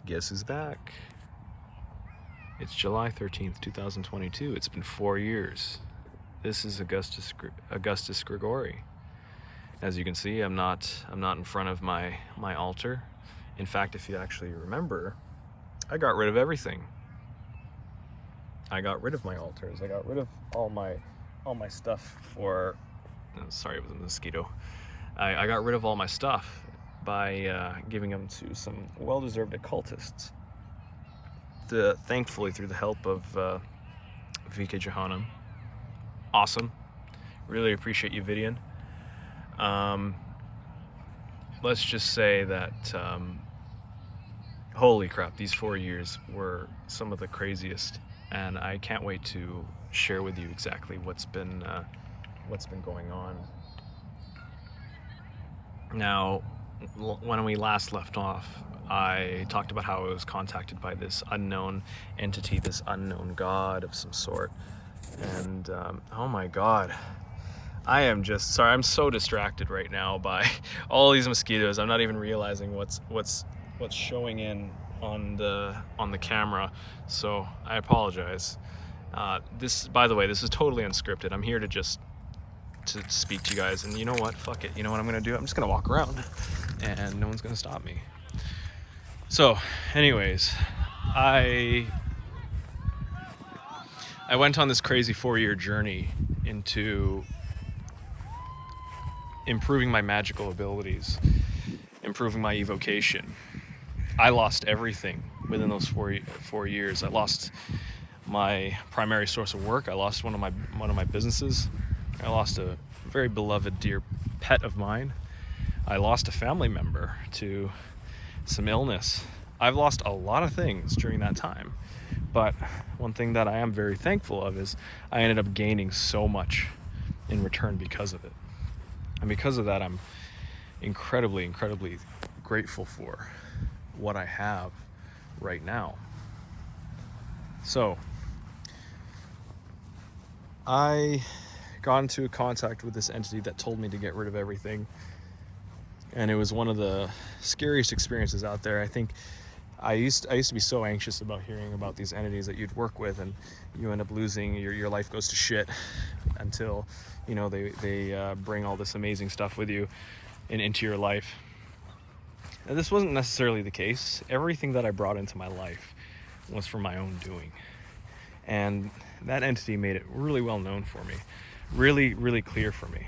Guess who's back? It's July 13th, 2022. It's been 4 years. This is Augustus Grigori. As you can see, I'm not in front of my altar. In fact, if you actually remember, I got rid of everything. I got rid of my altars. I got rid of all my stuff for. Sorry, it was a mosquito. I got rid of all my stuff by giving them to some well-deserved occultists. Thankfully, through the help of VK Johannem. Awesome. Really appreciate you, Vidian. Let's just say that holy crap, these 4 years were some of the craziest, and I can't wait to share with you exactly what's been going on. Now, when we last left off, I talked about how I was contacted by this unknown entity, this unknown god of some sort, and oh my god, I am just sorry. I'm so distracted right now by all these mosquitoes. I'm not even realizing what's showing in on the camera, so I apologize. This, by the way, this is totally unscripted. I'm here to speak to you guys, and you know what? Fuck it. You know what I'm gonna do? I'm just gonna walk around, and no one's gonna stop me. So, anyways, I went on this crazy 4-year journey into improving my magical abilities, improving my evocation. I lost everything within those 4 years. I lost my primary source of work. I lost one of my businesses. I lost a very beloved, dear pet of mine. I lost a family member to some illness. I've lost a lot of things during that time, but one thing that I am very thankful of is I ended up gaining so much in return because of it. And because of that, I'm incredibly, incredibly grateful for what I have right now. So, I got into contact with this entity that told me to get rid of everything. And it was one of the scariest experiences out there. I think I used to be so anxious about hearing about these entities that you'd work with, and you end up losing, your life goes to shit until, you know, they bring all this amazing stuff with you into your life. And this wasn't necessarily the case. Everything that I brought into my life was from my own doing. And that entity made it really well known for me, really, really clear for me.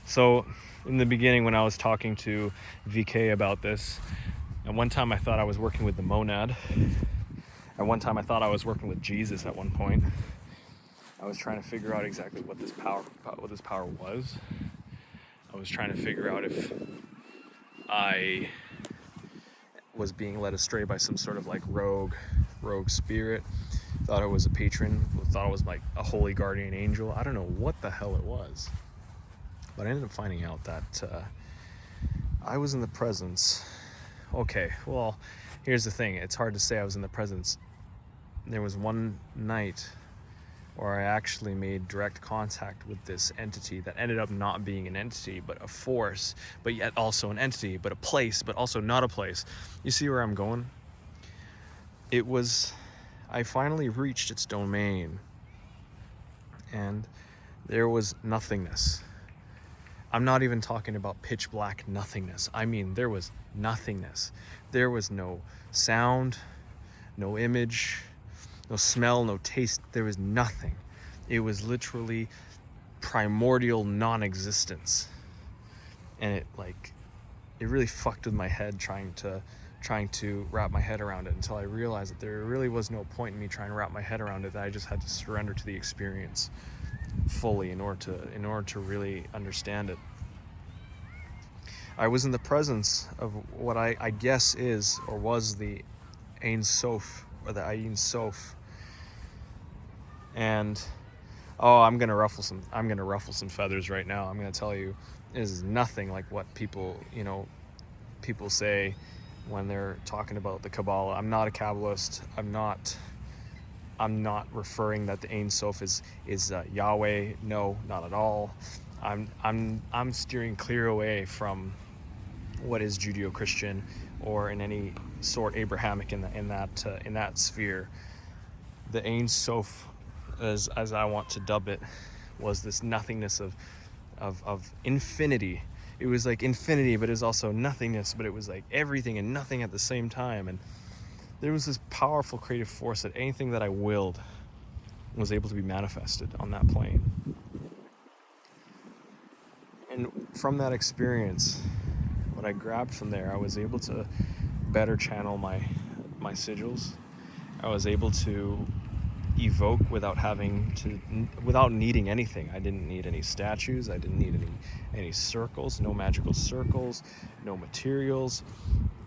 So in the beginning, when I was talking to VK about this, at one time I thought I was working with the monad. At one time I thought I was working with Jesus at one point. I was trying to figure out exactly what this power was. I was trying to figure out if I was being led astray by some sort of like rogue spirit. Thought it was a patron, thought it was like a holy guardian angel. I don't know what the hell it was. But I ended up finding out that I was in the presence. Okay, well, here's the thing. It's hard to say I was in the presence. There was one night where I actually made direct contact with this entity that ended up not being an entity, but a force, but yet also an entity, but a place, but also not a place. You see where I'm going? I finally reached its domain, and there was nothingness. I'm not even talking about pitch black nothingness. I mean, there was nothingness. There was no sound, no image, no smell, no taste. There was nothing. It was literally primordial non-existence. And it really fucked with my head trying to wrap my head around it, until I realized that there really was no point in me trying to wrap my head around it, that I just had to surrender to the experience fully in order to really understand it. I was in the presence of what I guess is or was the Ein Sof, or the Ein Sof. And I'm gonna ruffle some feathers right now. I'm gonna tell you, it is nothing like what people say when they're talking about the Kabbalah. I'm not a Kabbalist. I'm not referring that the Ein Sof is Yahweh. No, not at all. I'm steering clear away from what is Judeo-Christian, or in any sort Abrahamic in that sphere. The Ein Sof, as I want to dub it, was this nothingness of infinity. It was like infinity, but it was also nothingness, but it was like everything and nothing at the same time. And there was this powerful creative force that anything that I willed was able to be manifested on that plane. And from that experience, what I grabbed from there, I was able to better channel my sigils. I was able to evoke without needing anything. I didn't need any statues. I didn't need any circles, no magical circles, no materials.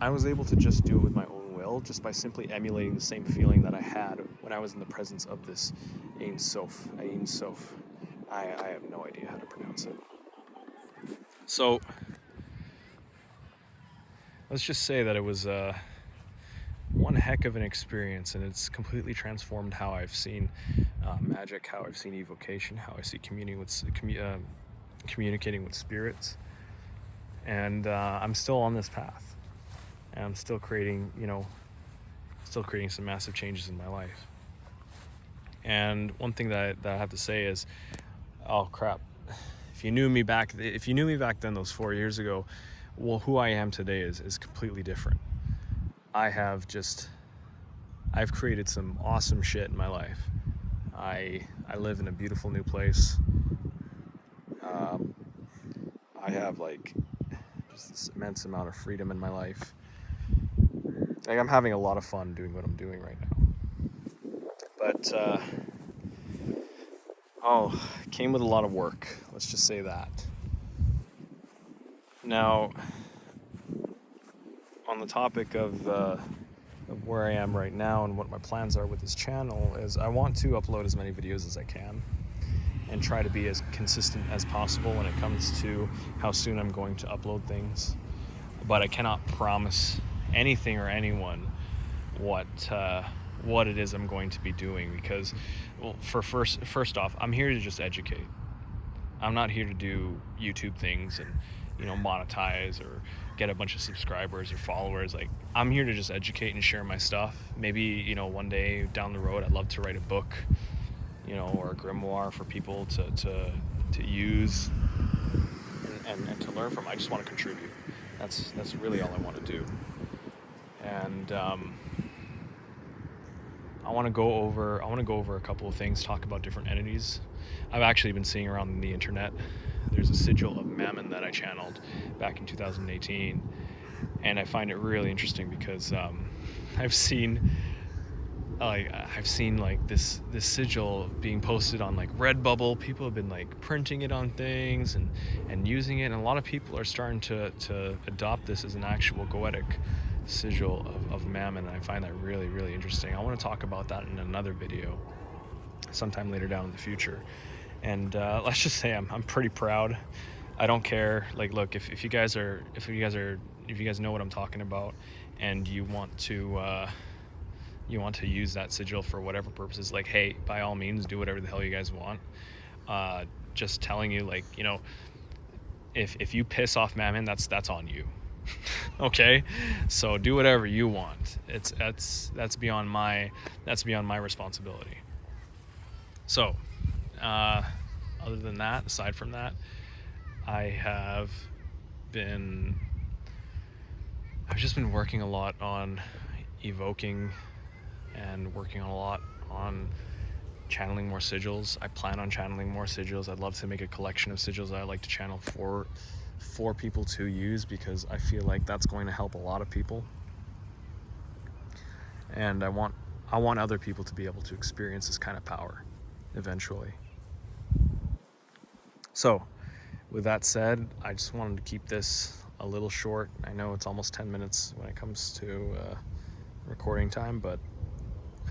I was able to just do it with my own will, just by simply emulating the same feeling that I had when I was in the presence of this Ein Sof. I have no idea how to pronounce it. So let's just say that it was one heck of an experience, and it's completely transformed how I've seen magic, how I've seen evocation, how I see communicating with spirits. And I'm still on this path, and I'm still creating some massive changes in my life. And one thing that I have to say is, oh crap, if you knew me back then, those 4 years ago, well, who I am today is completely different. I've created some awesome shit in my life. I live in a beautiful new place. I have like just this immense amount of freedom in my life. Like, I'm having a lot of fun doing what I'm doing right now. But it came with a lot of work. Let's just say that. Now, on the topic of where I am right now and what my plans are with this channel, is I want to upload as many videos as I can and try to be as consistent as possible when it comes to how soon I'm going to upload things. But I cannot promise anything or anyone what it is I'm going to be doing, because, well, first off, I'm here to just educate. I'm not here to do YouTube things and monetize or get a bunch of subscribers or followers. Like, I'm here to just educate and share my stuff. Maybe one day down the road I'd love to write a book, or a grimoire for people to use and to learn from. I just want to contribute. That's really all I want to do. And I want to go over a couple of things, talk about different entities. I've actually been seeing around the internet, there's a sigil of Mammon that I channeled back in 2018, and I find it really interesting because I've seen like this sigil being posted on like Redbubble. People have been like printing it on things and using it, and a lot of people are starting to adopt this as an actual goetic sigil of Mammon, and I find that really, really interesting. I want to talk about that in another video sometime later down in the future. And let's just say I'm pretty proud. I don't care. Like, look, if you guys know what I'm talking about, and you want to use that sigil for whatever purposes, like, hey, by all means, do whatever the hell you guys want. Just telling you, like, if you piss off Mammon, that's on you. Okay, so do whatever you want. That's beyond my responsibility. So, aside from that, I've just been working a lot on evoking and working a lot on channeling more sigils. I plan on channeling more sigils. I'd love to make a collection of sigils that I like to channel for people to use, because I feel like that's going to help a lot of people. And I want other people to be able to experience this kind of power eventually. So, with that said, I just wanted to keep this a little short. I know it's almost 10 minutes when it comes to recording time, but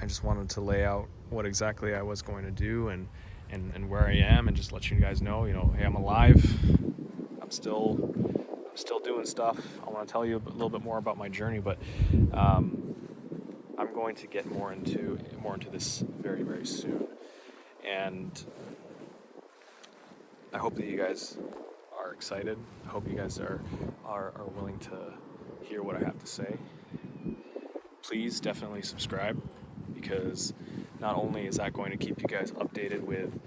I just wanted to lay out what exactly I was going to do and where I am, and just let you guys know, hey, I'm alive. I'm still doing stuff. I want to tell you a little bit more about my journey, but I'm going to get more into this very, very soon. And I hope that you guys are excited. I hope you guys are willing to hear what I have to say, please definitely subscribe, because not only is that going to keep you guys updated with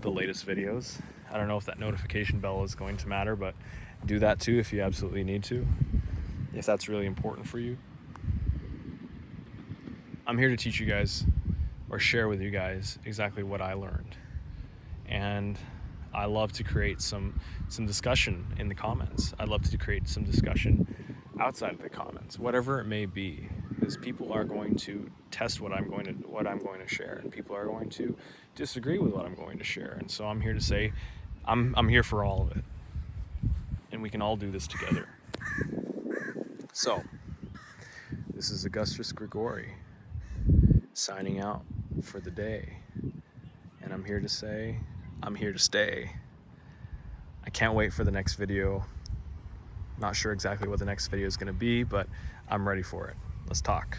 the latest videos, I don't know if that notification bell is going to matter, but do that too if you absolutely need to, if that's really important for you. I'm here to teach you guys, or share with you guys, exactly what I learned. And I love to create some discussion in the comments. I'd love to create some discussion outside of the comments, whatever it may be, because people are going to test what I'm going to share, and people are going to disagree with what I'm going to share. And so I'm here to say, I'm here for all of it, and we can all do this together. So this is Augustus Grigori signing out for the day, and I'm here to say, I'm here to stay. I can't wait for the next video. Not sure exactly what the next video is going to be, but I'm ready for it. Let's talk.